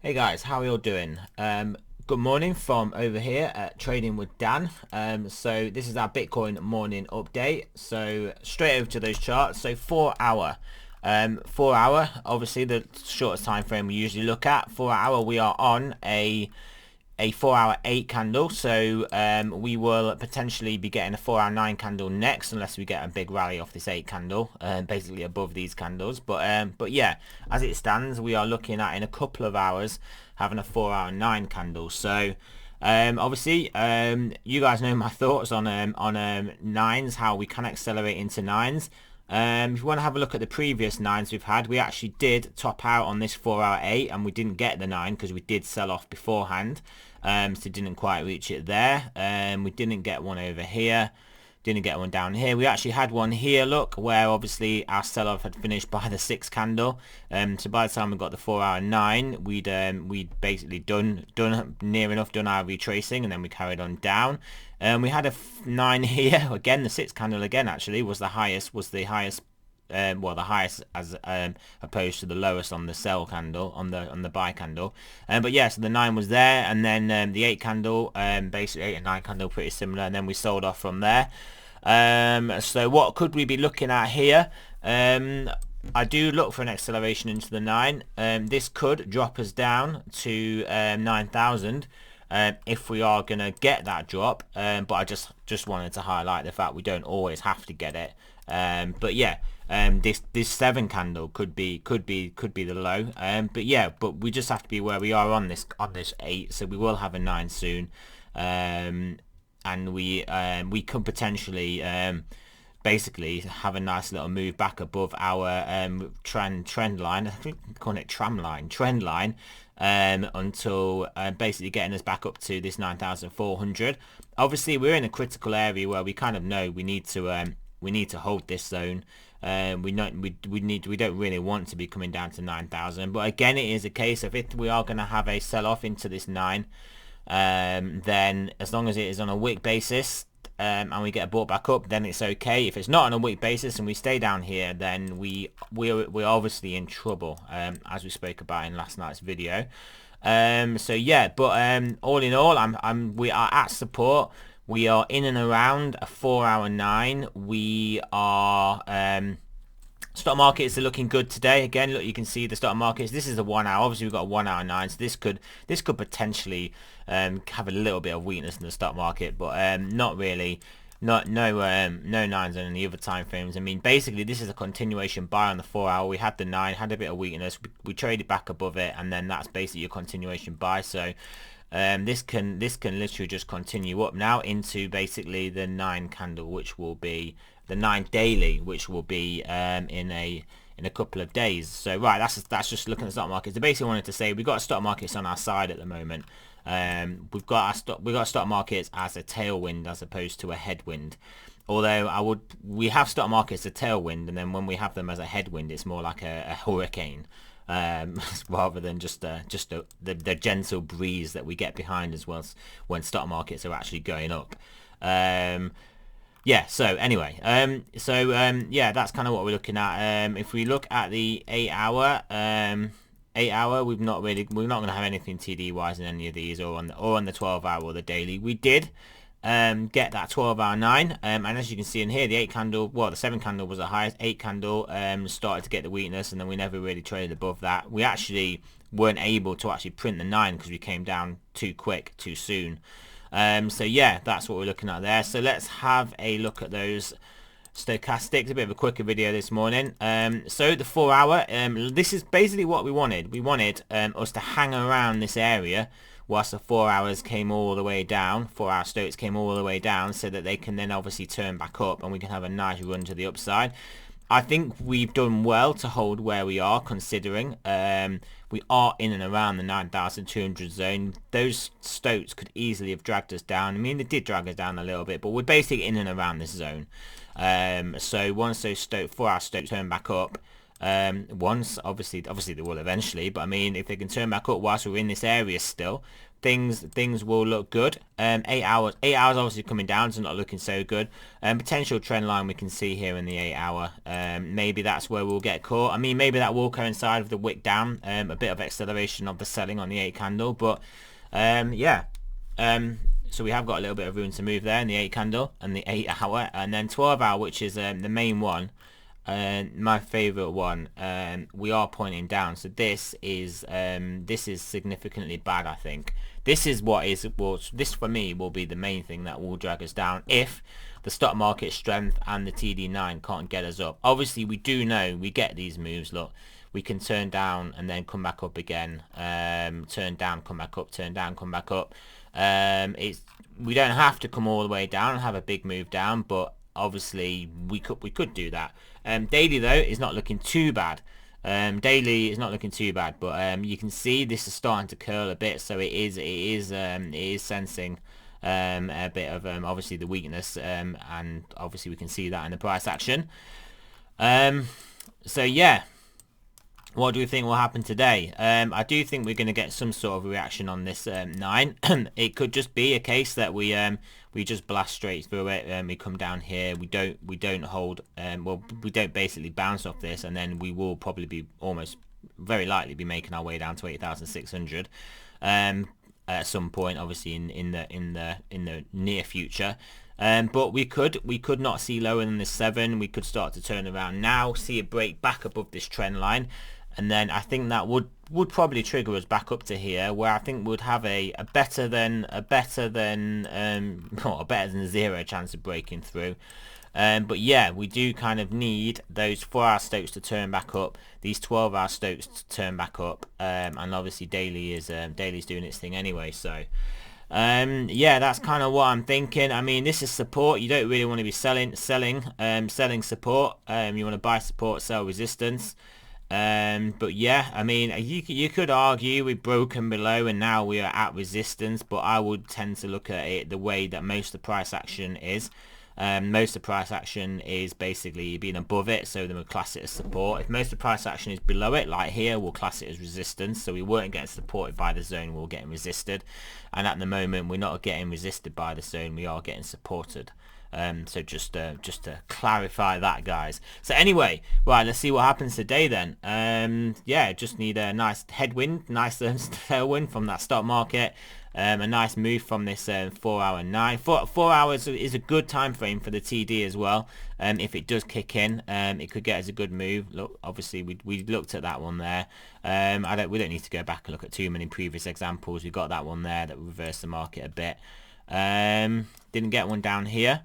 Hey guys, how are you all doing? Good morning from over here at Trading with Dan. So this is our Bitcoin morning update. So straight over to those charts. So 4 hour. 4 hour, obviously the shortest time frame we usually look at. 4 hour, we are on a 4 hour 8 candle, so we will potentially be getting a 4 hour 9 candle next unless we get a big rally off this 8 candle, basically above these candles. But yeah, as it stands, we are looking at in a couple of hours having a 4 hour 9 candle. So obviously you guys know my thoughts on nines, how we can accelerate into nines. If you want to have a look at the previous nines we've had, we actually did top out on this 4 hour 8 and we didn't get the 9 because we did sell off beforehand, so didn't quite reach it there. We didn't get one over here, didn't get one down here. We actually had one here, look, where obviously our sell-off had finished by the 6 candle. So by the time we got the 4 hour 9, we'd basically done near enough done our retracing, and then we carried on down. We had a 9 here again. The 6 candle again actually was the highest. Well, the highest as opposed to the lowest on the sell candle, on the buy candle. But yeah, so the 9 was there, and then the 8 candle, basically 8 and 9 candle pretty similar, and then we sold off from there. So what could we be looking at here? I do look for an acceleration into the 9. This could drop us down to 9,000. If we are gonna get that drop, but I just wanted to highlight the fact we don't always have to get it. But yeah, this 7 candle could be the low. But yeah, but we just have to be where we are on this 8, so we will have a 9 soon. And we could potentially basically have a nice little move back above our trend line. I think we call it trend line, until basically getting us back up to this 9,400. Obviously we're in a critical area where we kind of know we need to hold this zone. We don't really want to be coming down to 9,000, but again, it is a case of if we are going to have a sell off into this 9, then as long as it is on a week basis, and we get bought back up, then it's okay. If it's not on a week basis and we stay down here, then we're obviously in trouble, as we spoke about in last night's video. So yeah, but all in all, we are at support. We are in and around a 4 hour 9. We are stock markets are looking good today. Again, look, you can see the stock markets. This is a 1 hour. Obviously, we've got a 1 hour 9, so this could potentially have a little bit of weakness in the stock market, but not really. No 9s on any other time frames. I mean, basically, this is a continuation buy on the 4 hour. We had the 9, had a bit of weakness. We traded back above it, and then that's basically a continuation buy. So this can literally just continue up now into basically the 9 candle, which will be the 9 daily, which will be in a couple of days. So right, that's just looking at the stock markets. I basically wanted to say we've got stock markets on our side at the moment. We've got stock markets as a tailwind as opposed to a headwind. Although we have stock markets as a tailwind, and then when we have them as a headwind, it's more like a hurricane. Rather than just the gentle breeze that we get behind as well when stock markets are actually going up. Yeah, so anyway, yeah, that's kind of what we're looking at. If we look at the 8 hour, 8 hour, we're not going to have anything TD wise in any of these, or on the 12 hour or the daily. We did get that 12 hour 9, and as you can see in here, the 8 candle, well, the 7 candle was the highest. 8 candle started to get the weakness, and then we never really traded above that. We actually weren't able to actually print the 9 because we came down too quick, too soon. So yeah, that's what we're looking at there. So let's have a look at those stochastics. A bit of a quicker video this morning. So the 4 hour, this is basically what we wanted. We wanted us to hang around this area whilst the 4 hours came all the way down, 4 hour stochs came all the way down, so that they can then obviously turn back up and we can have a nice run to the upside. I think we've done well to hold where we are, considering we are in and around the 9,200 zone. Those stochs could easily have dragged us down. I mean, they did drag us down a little bit, but we're basically in and around this zone. So once those 4 hour stochs turn back up, once. Obviously they will eventually, but I mean, if they can turn back up whilst we're in this area still, things will look good. 8 hours obviously coming down, so not looking so good. Potential trend line we can see here in the 8 hour. Maybe that's where we'll get caught. I mean, maybe that will coincide with the wick down, a bit of acceleration of the selling on the 8 candle, but yeah. So we have got a little bit of room to move there in the 8 candle and the 8 hour, and then 12 hour, which is the main one. My favorite one. We are pointing down, so this is significantly bad. I think this is this for me will be the main thing that will drag us down if the stock market strength and the TD9 can't get us up. Obviously we do know we get these moves. Look, we can turn down and then come back up again, turn down, come back up, turn down, come back up. We don't have to come all the way down and have a big move down, but obviously we could do that. Daily though is not looking too bad. Daily is not looking too bad, but you can see this is starting to curl a bit, so it is sensing a bit of obviously the weakness, and obviously we can see that in the price action. So yeah, what do we think will happen today? I do think we're going to get some sort of reaction on this 9. It could just be a case that we just blast straight through it. We come down here. We don't hold. Well, we don't basically bounce off this, and then we will probably be very likely be making our way down to 8,600 at some point. Obviously in the near future. But we could not see lower than this 7. We could start to turn around now, see a break back above this trend line, and then I think that would probably trigger us back up to here, where I think we'd have a better than 0 chance of breaking through. But yeah, we do kind of need those 4-hour Stokes to turn back up, these 12-hour Stokes to turn back up, and obviously daily's doing its thing anyway. So yeah, that's kind of what I'm thinking. I mean, this is support. You don't really want to be selling support. You want to buy support, sell resistance. But yeah, I mean, you could argue we've broken below and now we are at resistance, but I would tend to look at it the way that most of the price action is. Most of the price action is basically being above it, so then we'll class it as support. If most of the price action is below it, like here, we'll class it as resistance. So we weren't getting supported by the zone, we were getting resisted. And at the moment, we're not getting resisted by the zone, we are getting supported. So just to clarify that, guys. So anyway, right, let's see what happens today then. Yeah, just need a nice headwind, nice tailwind from that stock market. A nice move from this 4-hour 9. 4 hours is a good time frame for the TD as well. If it does kick in, it could get us a good move. Look, obviously we looked at that one there. We don't need to go back and look at too many previous examples. We got that one there that reversed the market a bit. Didn't get one down here.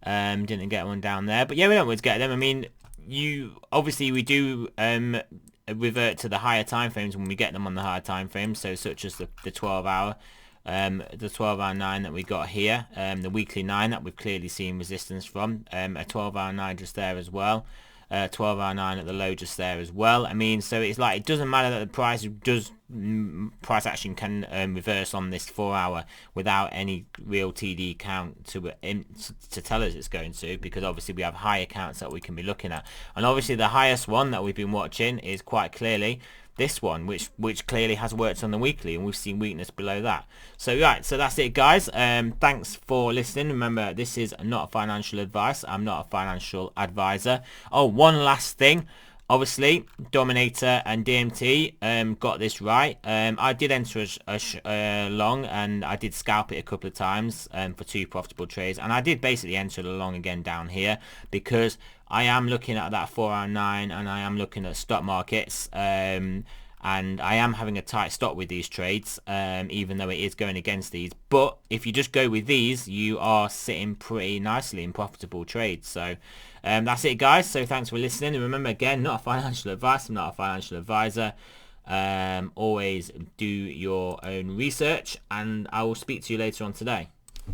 Didn't get one down there, but yeah, we don't always get them. I mean, we do revert to the higher time frames when we get them on the higher time frames, so such as the 12-hour, the 12-hour 9 that we got here, the weekly 9 that we've clearly seen resistance from, a 12-hour 9 just there as well, 12-hour 9 at the low just there as well. I mean, so it's like, it doesn't matter that the price action can reverse on this 4-hour without any real TD count to tell us it's going to, because obviously we have higher counts that we can be looking at, and obviously the highest one that we've been watching is quite clearly this one, which clearly has worked on the weekly, and we've seen weakness below that. So right, so that's it, guys. Thanks for listening. Remember, this is not financial advice. I'm not a financial advisor. Oh, one last thing. Obviously, Dominator and DMT got this right. I did enter a long, and I did scalp it a couple of times for 2 profitable trades, and I did basically enter the long again down here because I am looking at that 4-hour 9, and I am looking at stock markets, and I am having a tight stop with these trades, even though it is going against these. But if you just go with these, you are sitting pretty nicely in profitable trades. So that's it, guys. So thanks for listening, and remember, again, not a financial advice. I'm not a financial advisor. Always do your own research, and I will speak to you later on today.